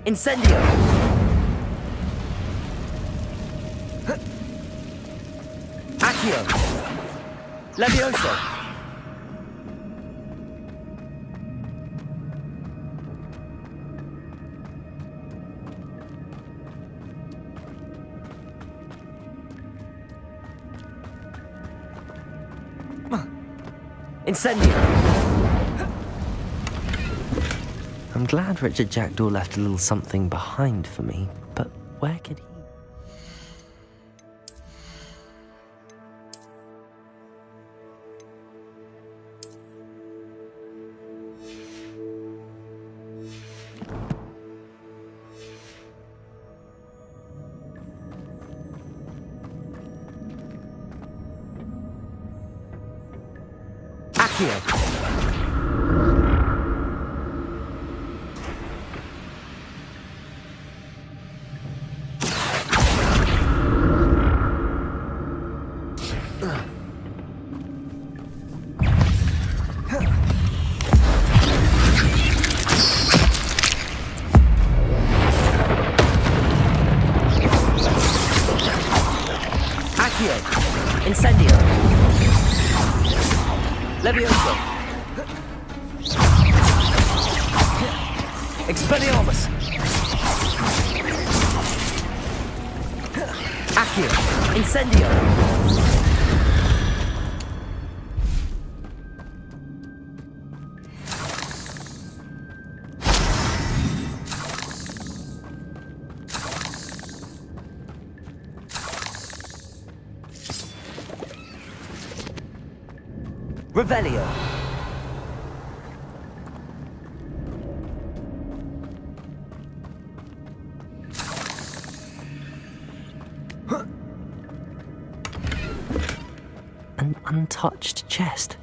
Incendio! Accio! Levioso! Incendio! I'm glad Richard Jackdaw left a little something behind for me, but where could he? Accio! Accio! Incendio! Levioso! Expelliarmus! Accio! Incendio! Revelio! An untouched chest.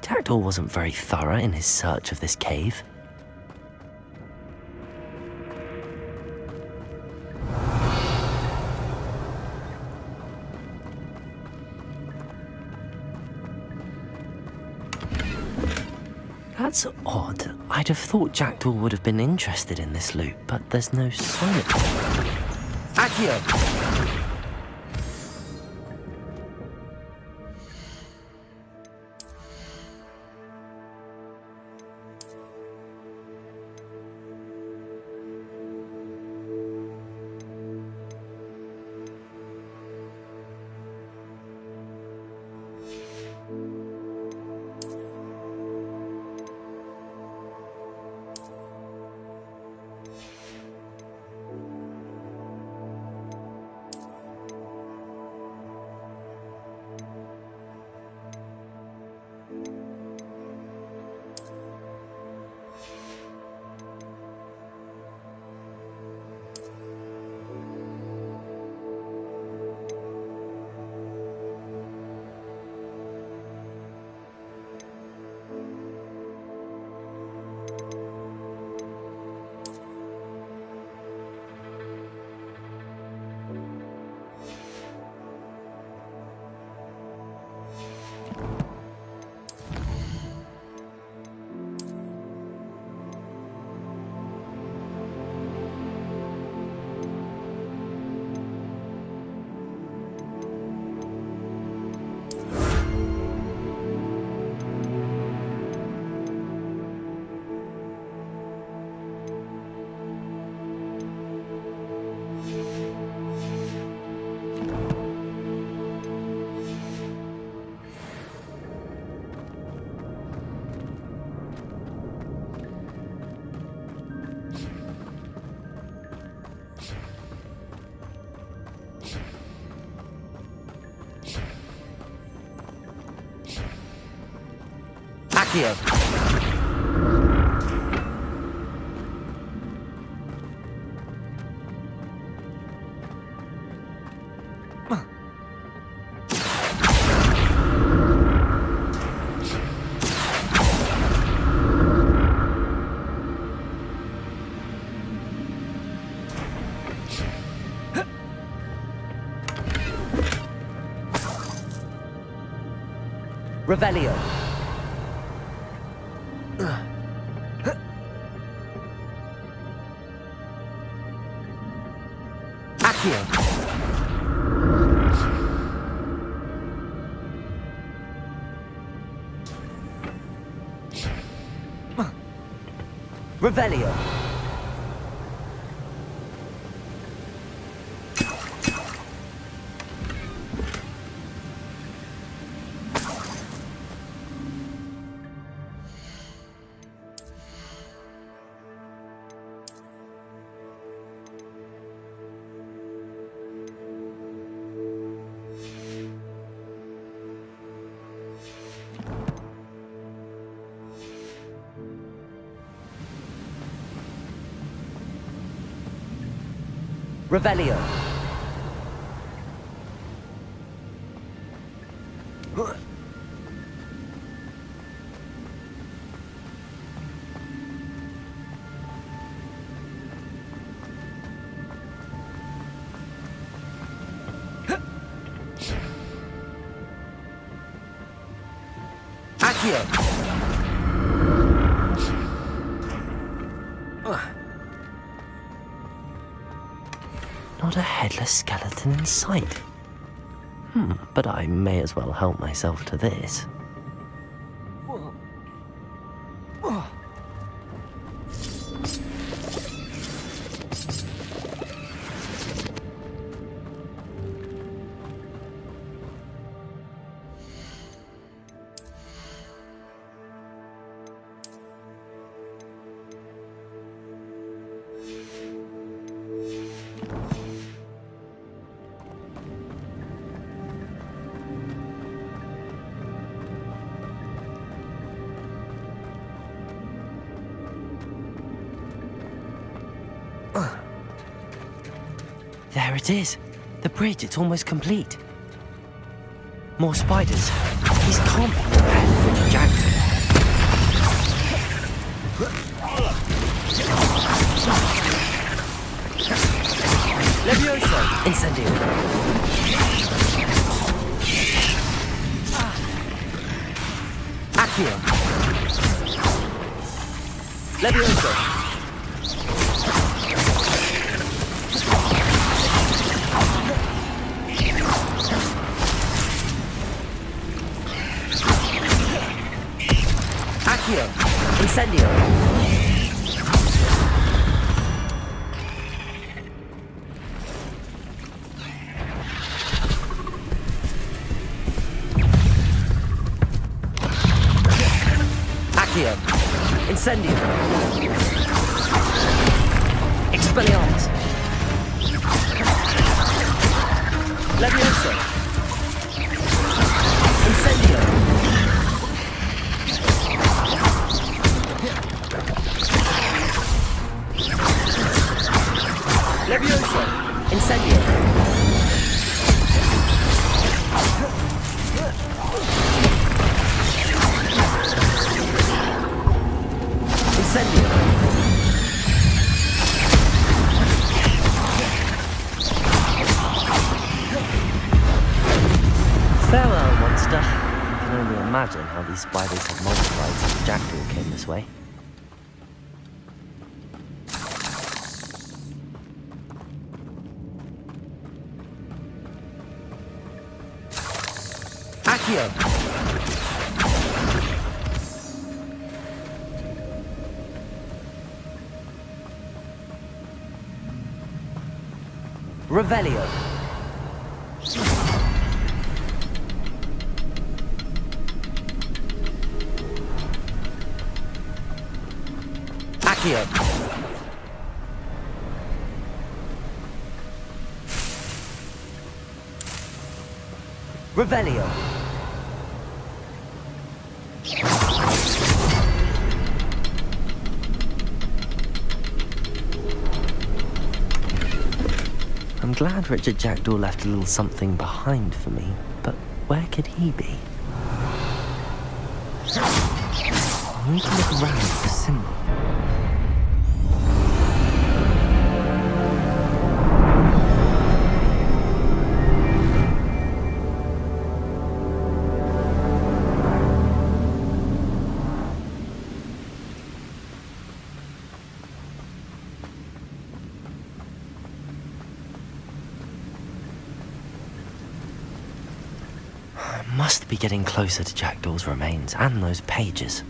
Jackdaw wasn't very thorough in his search of this cave. That's odd. I'd have thought Jackdaw would have been interested in this loot, but there's no sign of it. Accio! Accio! Revelio! Accio. Revelio. Revelio. Accio. Not a headless skeleton in sight. But I may as well help myself to this. There it is. The bridge, it's almost complete. More spiders. These can't be prepared for Richard Jackson. Levioso. Incendio. Accio. Levioso. Accio. Incendio. Accio. Incendio. Expelliarmus. Levioso. Incendio. Levioso. Incendio. Incendio. Farewell, monster. I can only imagine how these spiders have multiplied since Jackdaw came this way. Accio. Revelio. Accio. Revelio. I'm glad Richard Jackdaw left a little something behind for me, but where could he be? I need to look around for a symbol. must be getting closer to Jackdaw's remains and those pages.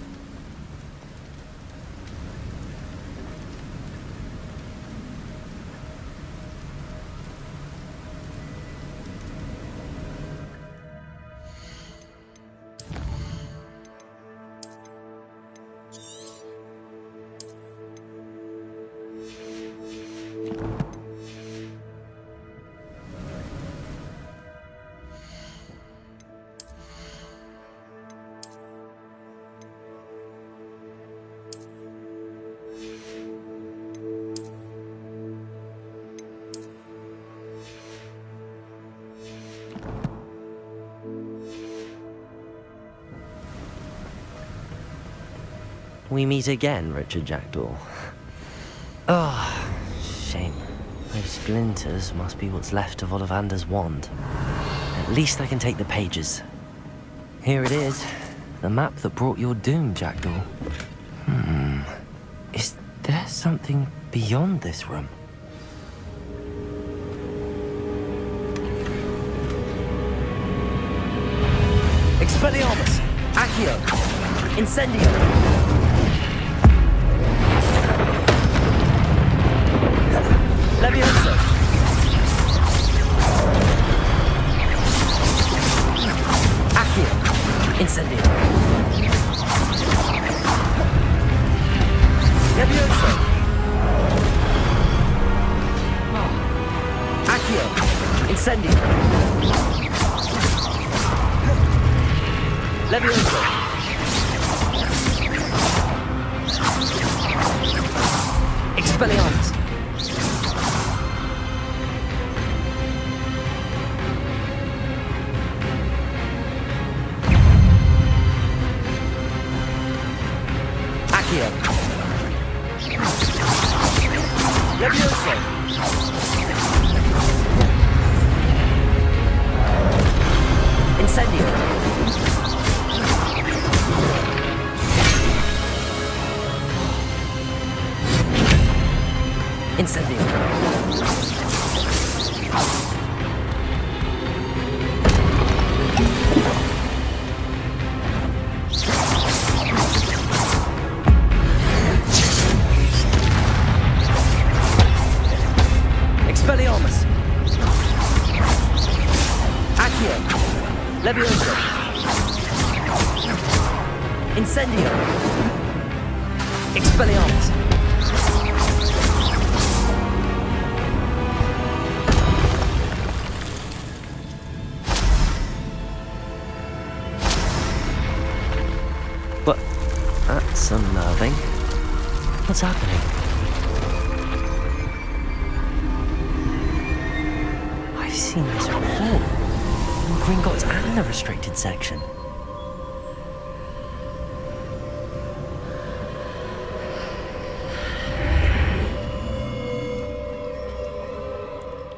We meet again, Richard Jackdaw. Ah, shame. Those splinters must be what's left of Ollivander's wand. At least I can take the pages. Here it is. The map that brought your doom, Jackdaw. Is there something beyond this room? Expelliarmus! Accio! Incendio! Levioso! Accio! Incendio! Levioso! Accio! Incendio! Levioso! Expelliarmus! Accio! Levioso! Incendio! Incendio! Expelliarmus! Accio! Levioso! Incendio! Expelliarmus! But that's unnerving. What's happening? I've seen this before. In Gringotts and the restricted section.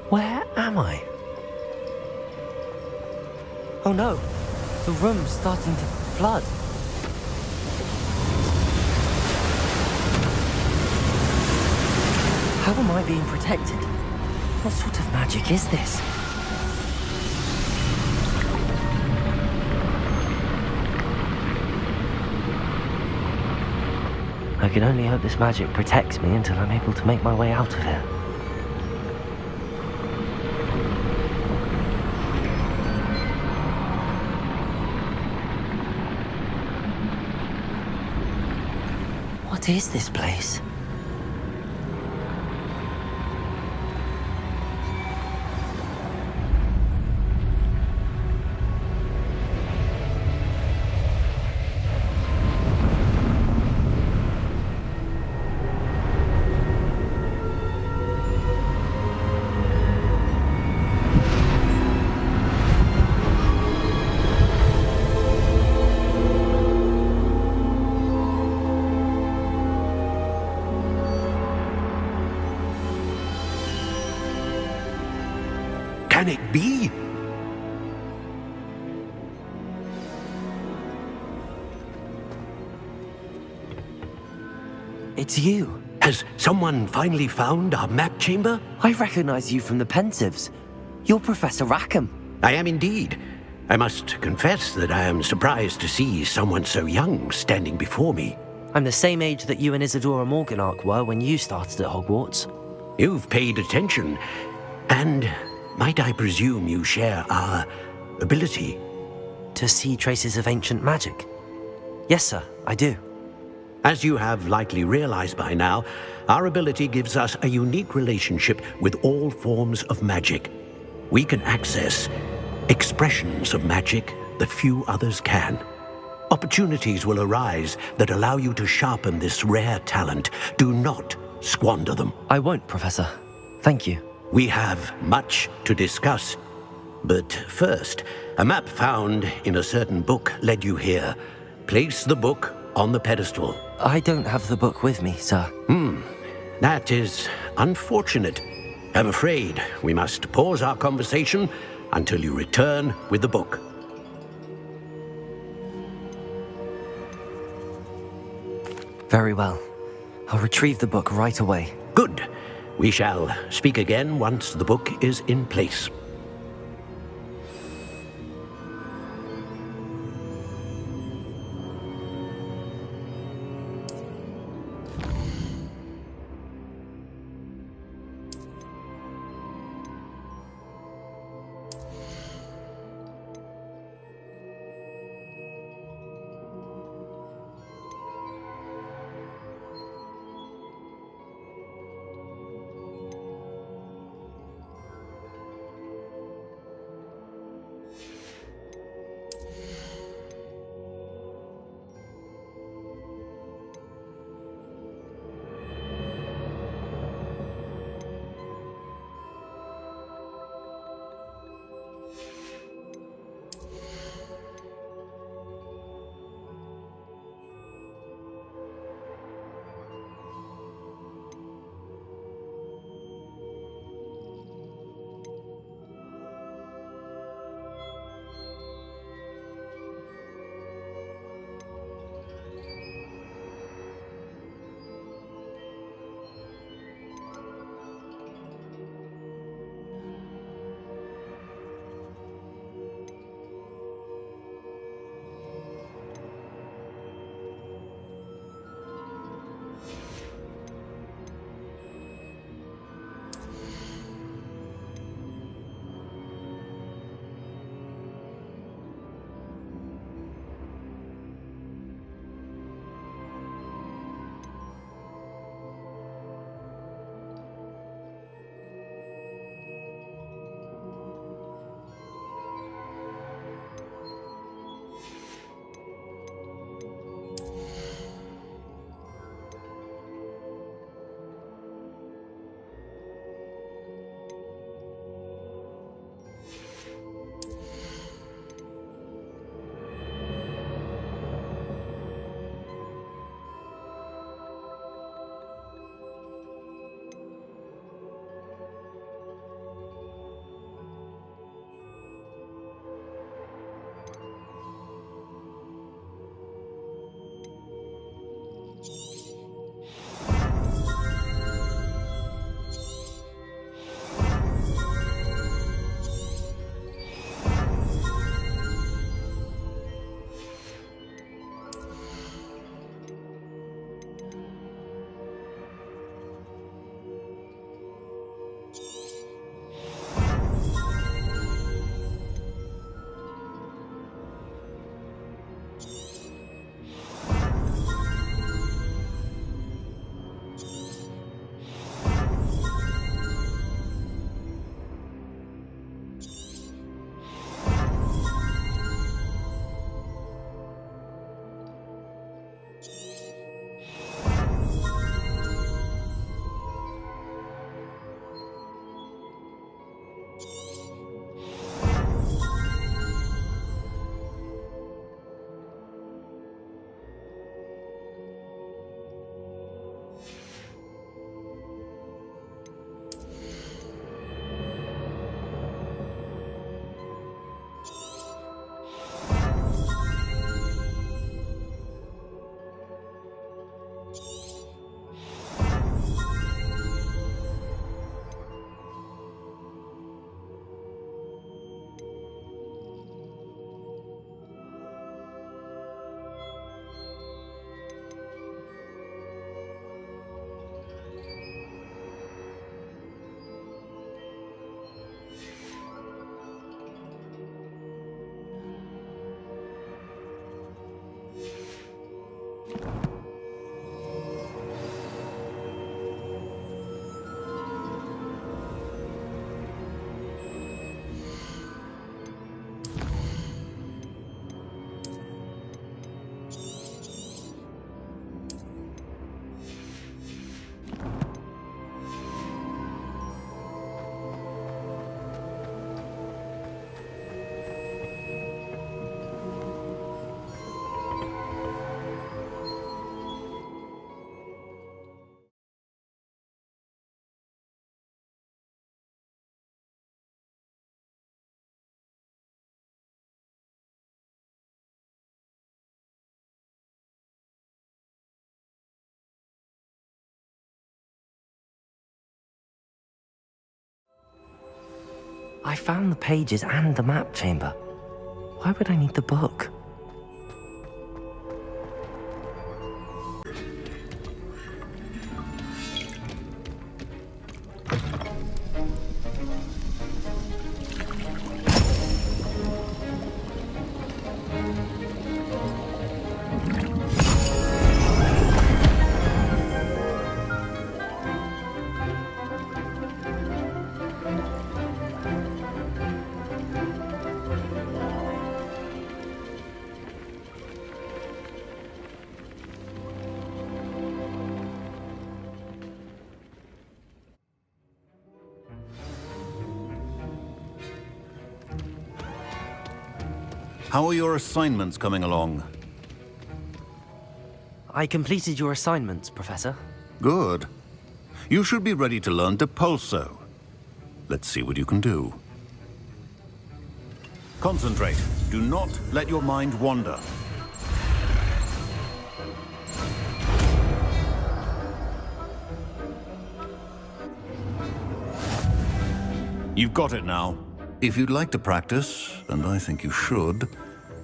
Where am I? Oh no, the room's starting to flood. How am I being protected? What sort of magic is this? I can only hope this magic protects me until I'm able to make my way out of here. What is this place? Can it be? It's you. Has someone finally found our map chamber? I recognize you from the Pensives. You're Professor Rackham. I am indeed. I must confess that I am surprised to see someone so young standing before me. I'm the same age that you and Isadora Morganach were when you started at Hogwarts. You've paid attention, and might I presume you share our ability? To see traces of ancient magic? Yes, sir, I do. As you have likely realized by now, our ability gives us a unique relationship with all forms of magic. We can access expressions of magic that few others can. Opportunities will arise that allow you to sharpen this rare talent. Do not squander them. I won't, Professor. Thank you. We have much to discuss. But first, a map found in a certain book led you here. Place the book on the pedestal. I don't have the book with me, sir. That is unfortunate. I'm afraid we must pause our conversation until you return with the book. Very well. I'll retrieve the book right away. Good. We shall speak again once the book is in place. I found the pages and the map chamber. Why would I need the book? How are your assignments coming along? I completed your assignments, Professor. Good. You should be ready to learn Depulso. Let's see what you can do. Concentrate. Do not let your mind wander. You've got it now. If you'd like to practice, and I think you should,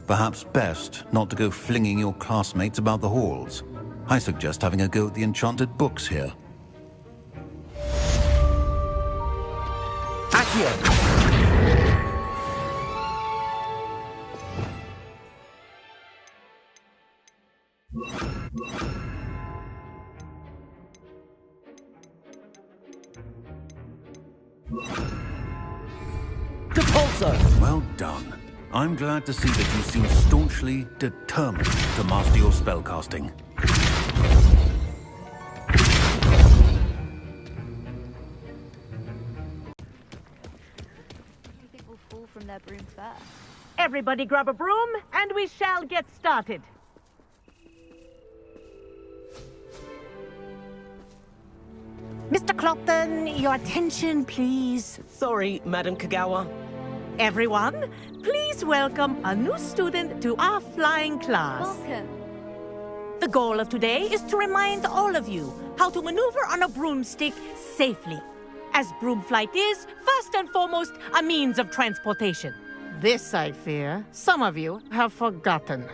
perhaps best not to go flinging your classmates about the halls. I suggest having a go at the enchanted books here. Accio! Depulso! Well done. I'm glad to see that you seem staunchly determined to master your spellcasting. People fall from their broom first. Everybody grab a broom, and we shall get started. Mr. Clopton, your attention, please. Sorry, Madam Kagawa. Everyone, please welcome a new student to our flying class. Welcome. The goal of today is to remind all of you how to maneuver on a broomstick safely, as broom flight is, first and foremost, a means of transportation. This, I fear, some of you have forgotten.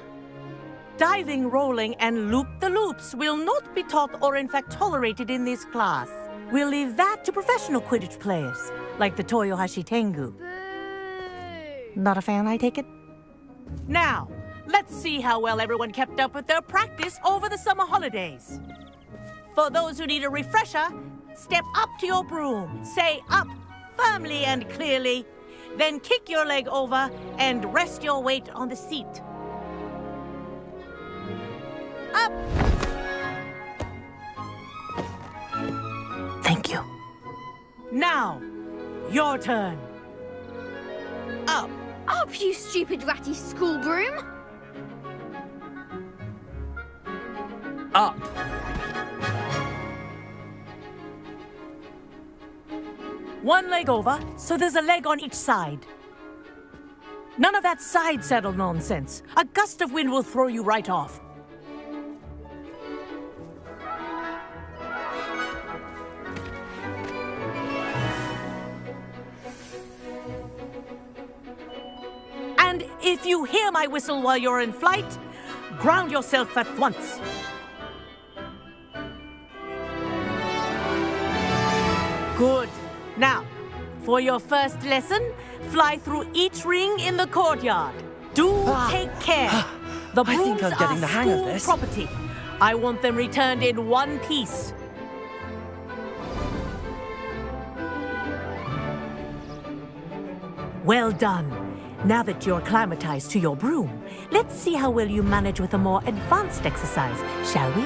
Diving, rolling, and loop-the-loops will not be taught or in fact tolerated in this class. We'll leave that to professional Quidditch players, like the Toyohashi Tengu. Boo! Not a fan, I take it? Now, let's see how well everyone kept up with their practice over the summer holidays. For those who need a refresher, step up to your broom, say up firmly and clearly, then kick your leg over and rest your weight on the seat. Up! Thank you. Now, your turn. Up. Up, you stupid ratty school broom! Up! One leg over, so there's a leg on each side. None of that side saddle nonsense. A gust of wind will throw you right off. And if you hear my whistle while you're in flight, ground yourself at once. Good. Now, for your first lesson, fly through each ring in the courtyard. Do take care. The I think brooms I'm getting are the hang of school this. property. I want them returned in one piece. Well done. Now that you're acclimatized to your broom, let's see how well you manage with a more advanced exercise, shall we?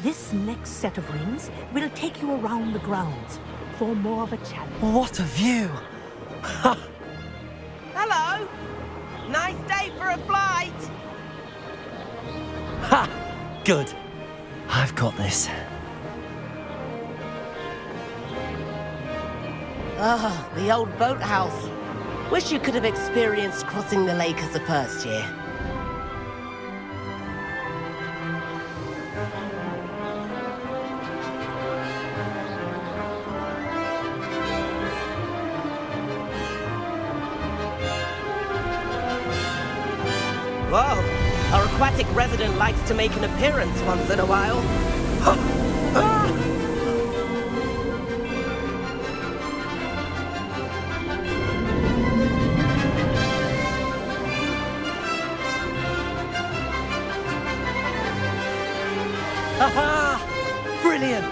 This next set of rings will take you around the grounds for more of a challenge. What a view! Hello! Nice day for a flight! Ha! Good. I've got this. Ah, the old boathouse. Wish you could have experienced crossing the lake as a first year. Whoa! Our aquatic resident likes to make an appearance once in a while. Aha! Brilliant!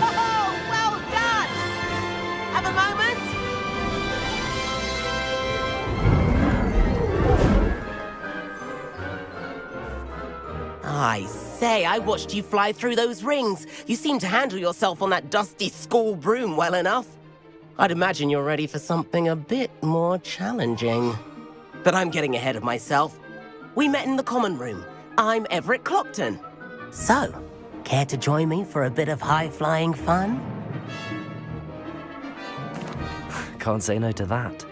Oh, well done! Have a moment? I say, I watched you fly through those rings. You seem to handle yourself on that dusty school broom well enough. I'd imagine you're ready for something a bit more challenging. But I'm getting ahead of myself. We met in the common room. I'm Everett Clopton. So, care to join me for a bit of high-flying fun? Can't say no to that.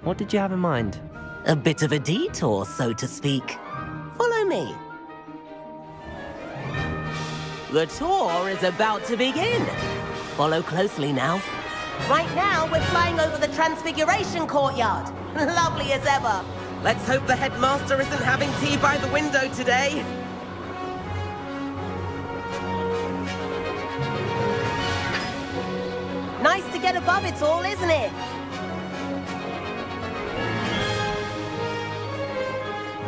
What did you have in mind? A bit of a detour, so to speak. Follow me. The tour is about to begin. Follow closely now. Right now, we're flying over the Transfiguration Courtyard. Lovely as ever. Let's hope the headmaster isn't having tea by the window today. Nice to get above it all, isn't it?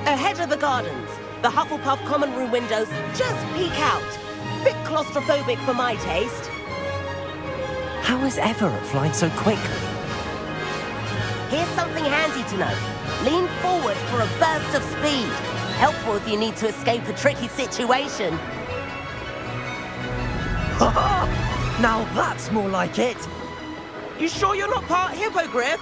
Ahead of the gardens, the Hufflepuff common room windows just peek out. Bit claustrophobic for my taste. How is Everett flying so quickly? Here's something handy to know. Lean forward for a burst of speed. Helpful if you need to escape a tricky situation. Now that's more like it! You sure you're not part hippogriff?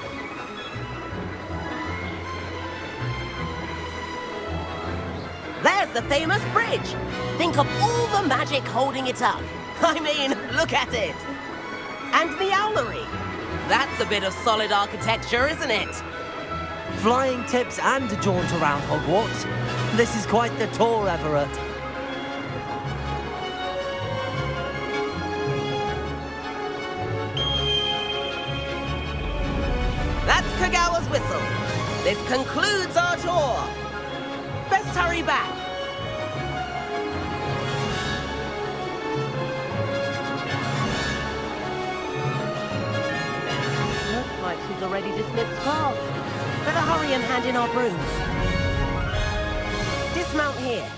There's the famous bridge. Think of all the magic holding it up. I mean, look at it. And the owlery. That's a bit of solid architecture, isn't it? Flying tips and a jaunt around Hogwarts. This is quite the tour, Everett. That's Kagawa's whistle. This concludes our tour. Best hurry back. Looks like she's already dismissed class. Better hurry and hand in our brooms. Dismount here.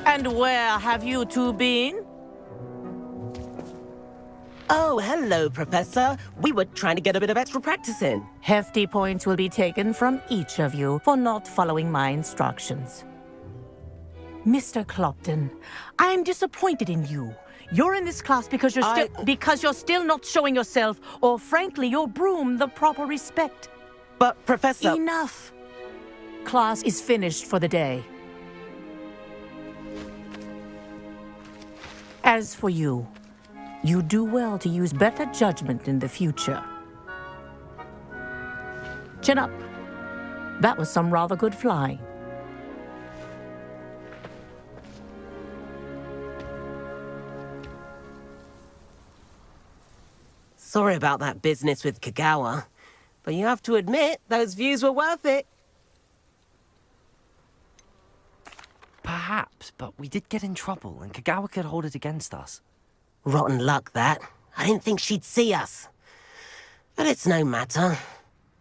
And where have you two been? Oh, hello, Professor. We were trying to get a bit of extra practice in. Hefty points will be taken from each of you for not following my instructions. Mr. Clopton, I'm disappointed in you. You're in this class because you're still not showing yourself, or frankly, your broom, the proper respect. But, Professor... Enough. Class is finished for the day. As for you, you do well to use better judgment in the future. Chin up. That was some rather good flying. Sorry about that business with Kagawa, but you have to admit, those views were worth it. Perhaps, but we did get in trouble, and Kagawa could hold it against us. Rotten luck, that. I didn't think she'd see us. But it's no matter.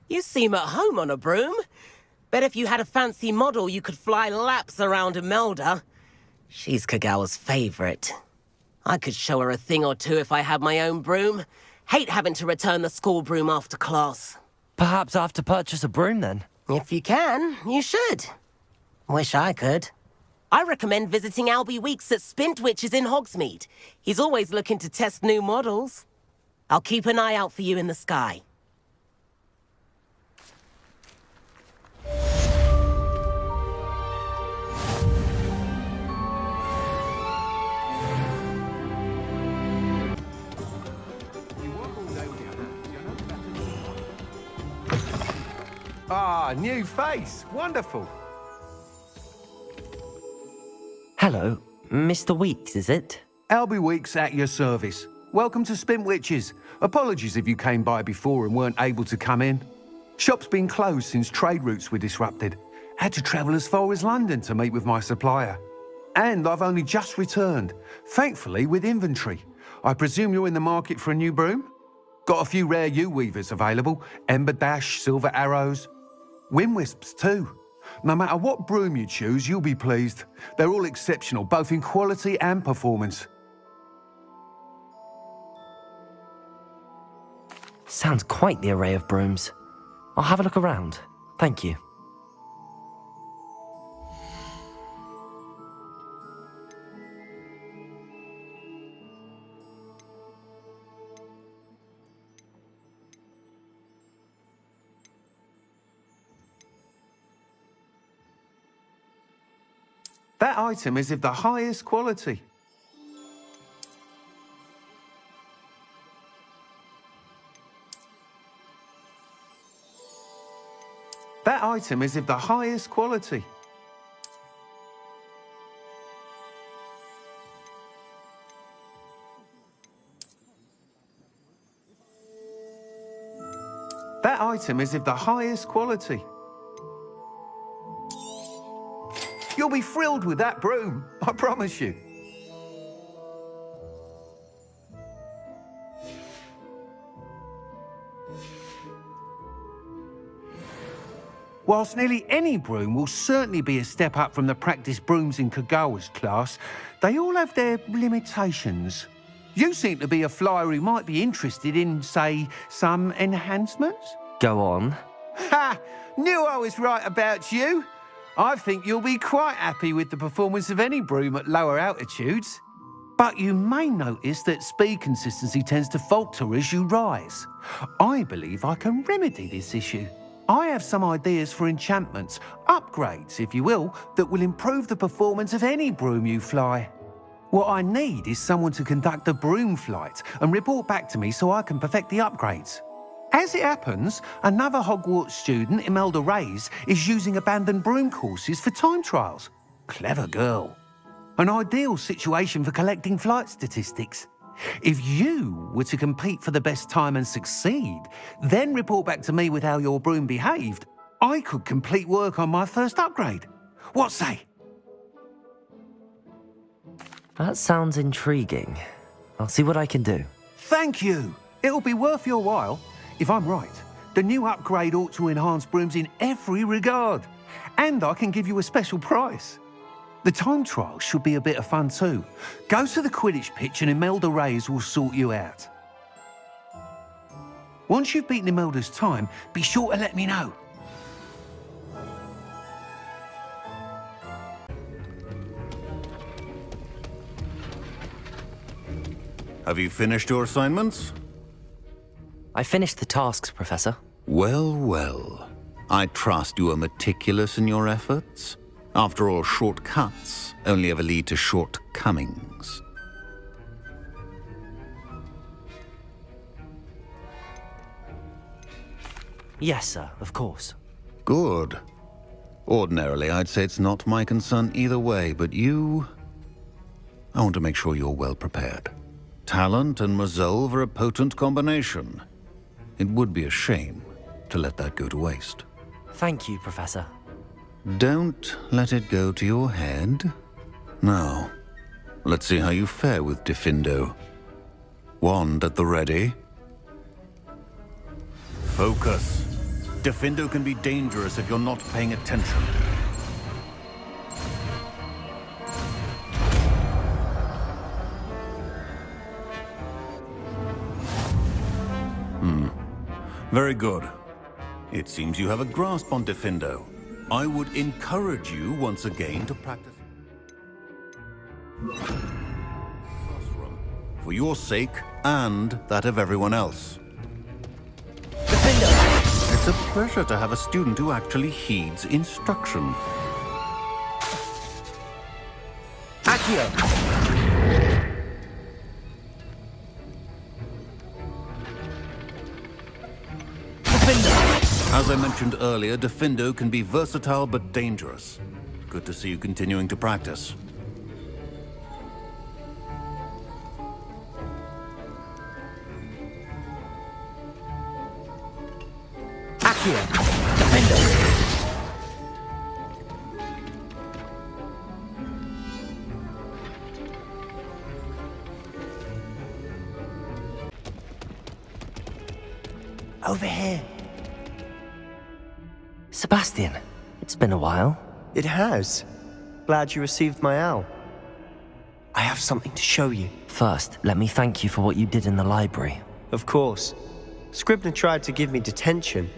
You seem at home on a broom. Bet if you had a fancy model, you could fly laps around Imelda. She's Kagawa's favorite. I could show her a thing or two if I had my own broom. Hate having to return the school broom after class. Perhaps I have to purchase a broom then. If you can, you should. Wish I could. I recommend visiting Albie Weeks at Spintwitches in Hogsmeade. He's always looking to test new models. I'll keep an eye out for you in the sky. Ah, new face. Wonderful. Hello. Mr. Weeks, is it? Albie Weeks at your service. Welcome to Spintwitches. Apologies if you came by before and weren't able to come in. Shop's been closed since trade routes were disrupted. Had to travel as far as London to meet with my supplier. And I've only just returned, thankfully with inventory. I presume you're in the market for a new broom? Got a few rare U-weavers available. Ember Dash, Silver Arrows. Wind Wisps too. No matter what broom you choose, you'll be pleased. They're all exceptional, both in quality and performance. Sounds quite the array of brooms. I'll have a look around. Thank you. That item is of the highest quality. That item is of the highest quality. That item is of the highest quality. You'll be thrilled with that broom, I promise you. Whilst nearly any broom will certainly be a step up from the practice brooms in Kagawa's class, they all have their limitations. You seem to be a flyer who might be interested in, say, some enhancements? Go on. Ha! Knew I was right about you. I think you'll be quite happy with the performance of any broom at lower altitudes. But you may notice that speed consistency tends to falter as you rise. I believe I can remedy this issue. I have some ideas for enchantments, upgrades, if you will, that will improve the performance of any broom you fly. What I need is someone to conduct a broom flight and report back to me so I can perfect the upgrades. As it happens, another Hogwarts student, Imelda Reyes, is using abandoned broom courses for time trials. Clever girl. An ideal situation for collecting flight statistics. If you were to compete for the best time and succeed, then report back to me with how your broom behaved, I could complete work on my first upgrade. What say? That sounds intriguing. I'll see what I can do. Thank you. It'll be worth your while. If I'm right, the new upgrade ought to enhance brooms in every regard. And I can give you a special price. The time trial should be a bit of fun too. Go to the Quidditch pitch and Imelda Reyes will sort you out. Once you've beaten Imelda's time, be sure to let me know. Have you finished your assignments? I finished the tasks, Professor. Well, well. I trust you are meticulous in your efforts. After all, shortcuts only ever lead to shortcomings. Yes, sir, of course. Good. Ordinarily, I'd say it's not my concern either way, but you... I want to make sure you're well prepared. Talent and resolve are a potent combination. It would be a shame to let that go to waste. Thank you, Professor. Don't let it go to your head. Now, let's see how you fare with Diffindo. Wand at the ready. Focus. Diffindo can be dangerous if you're not paying attention. Very good. It seems you have a grasp on Diffindo. I would encourage you once again to practice. Classroom. For your sake and that of everyone else. Diffindo! It's a pleasure to have a student who actually heeds instruction. Accio! As I mentioned earlier, Diffindo can be versatile but dangerous. Good to see you continuing to practice. here. Defend us. Over here. Sebastian, it's been a while. It has. Glad you received my owl. I have something to show you. First, let me thank you for what you did in the library. Of course. Scribner tried to give me detention,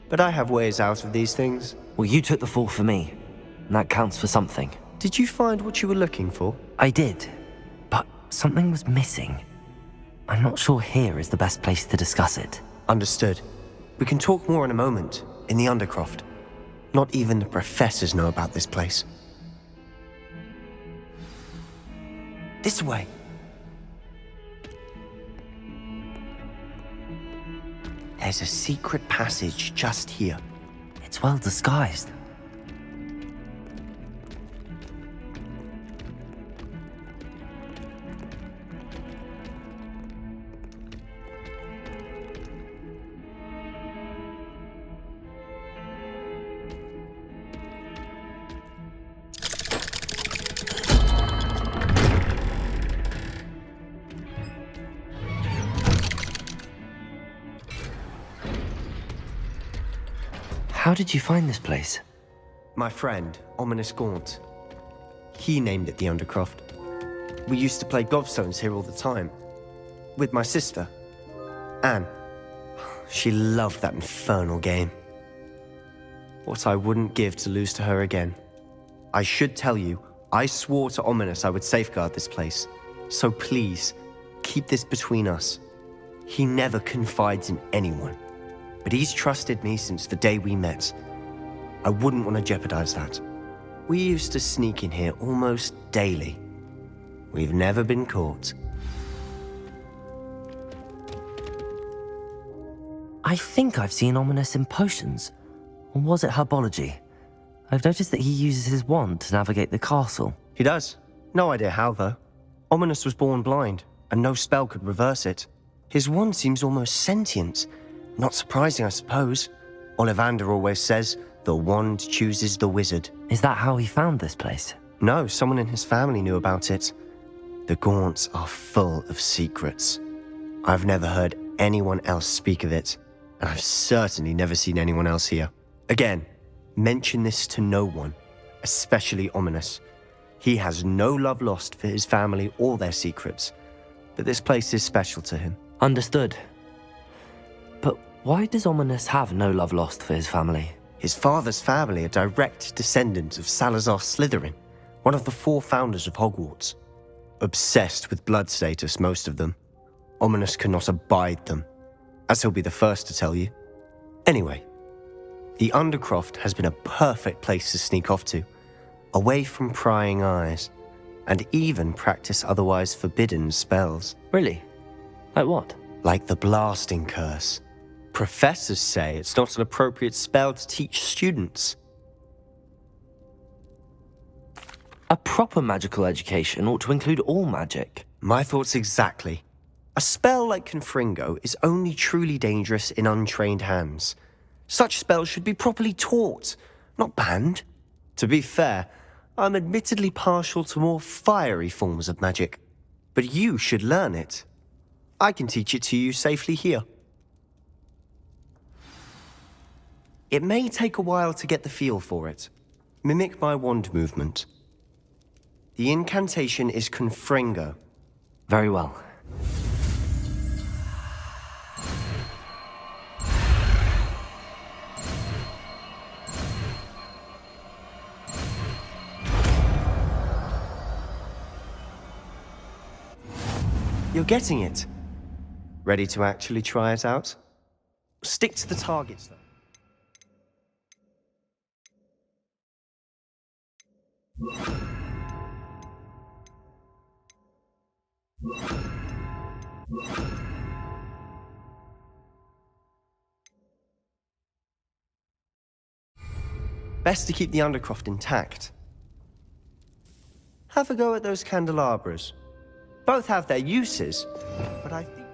but I have ways out of these things. Well, you took the fall for me, and that counts for something. Did you find what you were looking for? I did, but something was missing. I'm not sure here is the best place to discuss it. Understood. We can talk more in a moment, in the Undercroft. Not even the professors know about this place. This way. There's a secret passage just here. It's well disguised. How did you find this place? My friend, Ominous Gaunt. He named it the Undercroft. We used to play gobstones here all the time. With my sister, Anne. She loved that infernal game. What I wouldn't give to lose to her again. I should tell you, I swore to Ominous I would safeguard this place. So please, keep this between us. He never confides in anyone. But he's trusted me since the day we met. I wouldn't want to jeopardize that. We used to sneak in here almost daily. We've never been caught. I think I've seen Ominous in potions. Or was it herbology? I've noticed that he uses his wand to navigate the castle. He does. No idea how, though. Ominous was born blind, and no spell could reverse it. His wand seems almost sentient. Not surprising, I suppose. Ollivander always says, the wand chooses the wizard. Is that how he found this place? No, someone in his family knew about it. The Gaunts are full of secrets. I've never heard anyone else speak of it, and I've certainly never seen anyone else here. Again, mention this to no one, especially Ominous. He has no love lost for his family or their secrets, but this place is special to him. Understood. But why does Ominous have no love lost for his family? His father's family are direct descendants of Salazar Slytherin, one of the 4 founders of Hogwarts. Obsessed with blood status, most of them. Ominous cannot abide them, as he'll be the first to tell you. Anyway, the Undercroft has been a perfect place to sneak off to, away from prying eyes, and even practice otherwise forbidden spells. Really? Like what? Like the blasting curse. Professors say it's not an appropriate spell to teach students. A proper magical education ought to include all magic. My thoughts exactly. A spell like Confringo is only truly dangerous in untrained hands. Such spells should be properly taught, not banned. To be fair, I'm admittedly partial to more fiery forms of magic. But you should learn it. I can teach it to you safely here. It may take a while to get the feel for it. Mimic my wand movement. The incantation is Confringo. Very well. You're getting it. Ready to actually try it out? Stick to the targets, though. Best to keep the Undercroft intact. Have a go at those candelabras. Both have their uses, but I think...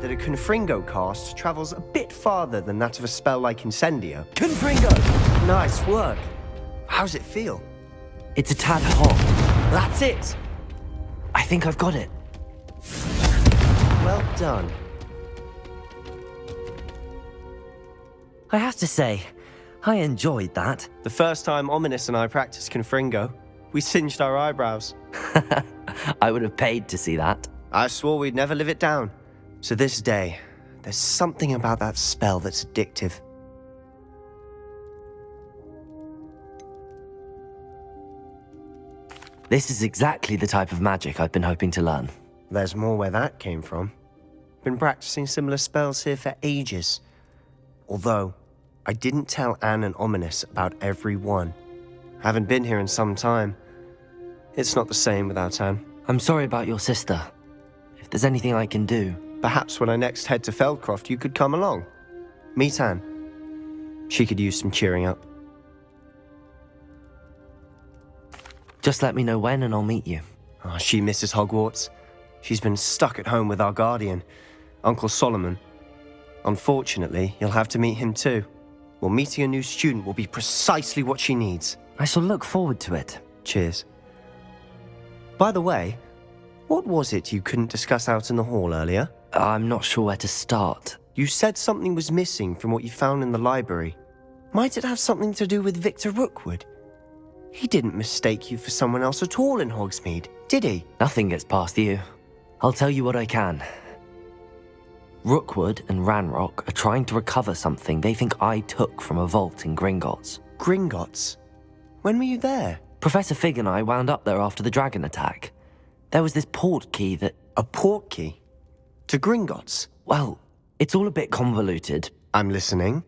that a Confringo cast travels a bit farther than that of a spell like Incendio. Confringo! Nice work. How's it feel? It's a tad hot. That's it. I think I've got it. Well done. I have to say, I enjoyed that. The first time Ominous and I practiced Confringo, we singed our eyebrows. I would have paid to see that. I swore we'd never live it down. To this day, there's something about that spell that's addictive. This is exactly the type of magic I've been hoping to learn. There's more where that came from. Been practicing similar spells here for ages. Although, I didn't tell Anne and Ominous about every one. Haven't been here in some time. It's not the same without Anne. I'm sorry about your sister. If there's anything I can do... Perhaps when I next head to Feldcroft, you could come along. Meet Anne. She could use some cheering up. Just let me know when and I'll meet you. Oh, she misses Hogwarts. She's been stuck at home with our guardian, Uncle Solomon. Unfortunately, you'll have to meet him too. Well, meeting a new student will be precisely what she needs. I shall look forward to it. Cheers. By the way, what was it you couldn't discuss out in the hall earlier? I'm not sure where to start. You said something was missing from what you found in the library. Might it have something to do with Victor Rookwood? He didn't mistake you for someone else at all in Hogsmeade, did he? Nothing gets past you. I'll tell you what I can. Rookwood and Ranrock are trying to recover something they think I took from a vault in Gringotts. Gringotts? When were you there? Professor Fig and I wound up there after the dragon attack. There was this port key that... A port key? To Gringotts? Well, it's all a bit convoluted. I'm listening.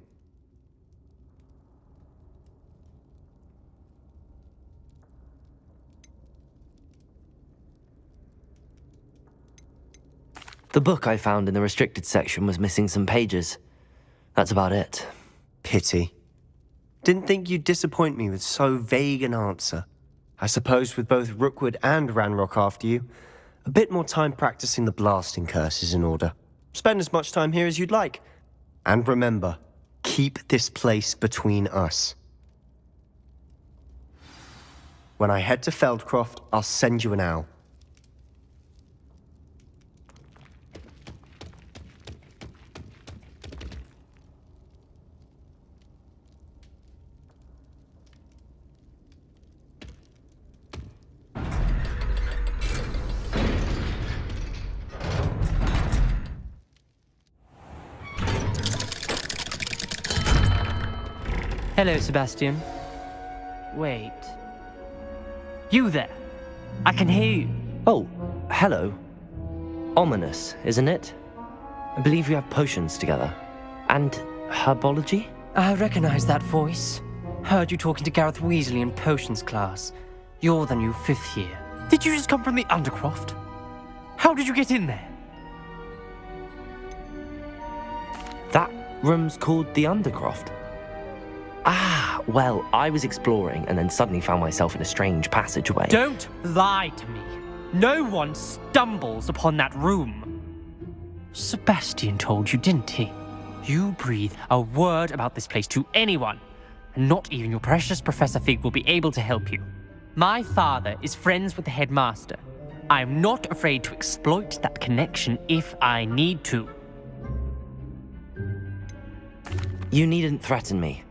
The book I found in the restricted section was missing some pages. That's about it. Pity. Didn't think you'd disappoint me with so vague an answer. I suppose with both Rookwood and Ranrock after you, a bit more time practicing the blasting curse is in order. Spend as much time here as you'd like. And remember, keep this place between us. When I head to Feldcroft, I'll send you an owl. Hello, Sebastian. Wait. You there? I can hear you. Oh, hello. Ominous, isn't it? I believe we have potions together. And herbology? I recognize that voice. Heard you talking to Gareth Weasley in potions class. You're the new 5th year. Did you just come from the Undercroft? How did you get in there? That room's called the Undercroft. Ah, well, I was exploring and then suddenly found myself in a strange passageway. Don't lie to me. No one stumbles upon that room. Sebastian told you, didn't he? You breathe a word about this place to anyone, and not even your precious Professor Fig will be able to help you. My father is friends with the headmaster. I am not afraid to exploit that connection if I need to. You needn't threaten me.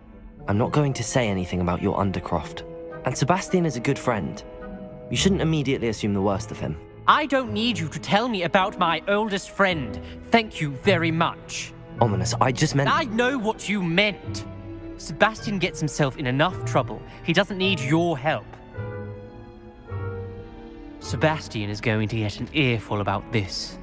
I'm not going to say anything about your Undercroft. And Sebastian is a good friend. You shouldn't immediately assume the worst of him. I don't need you to tell me about my oldest friend. Thank you very much. Ominous, I just meant... I know what you meant. Sebastian gets himself in enough trouble. He doesn't need your help. Sebastian is going to get an earful about this.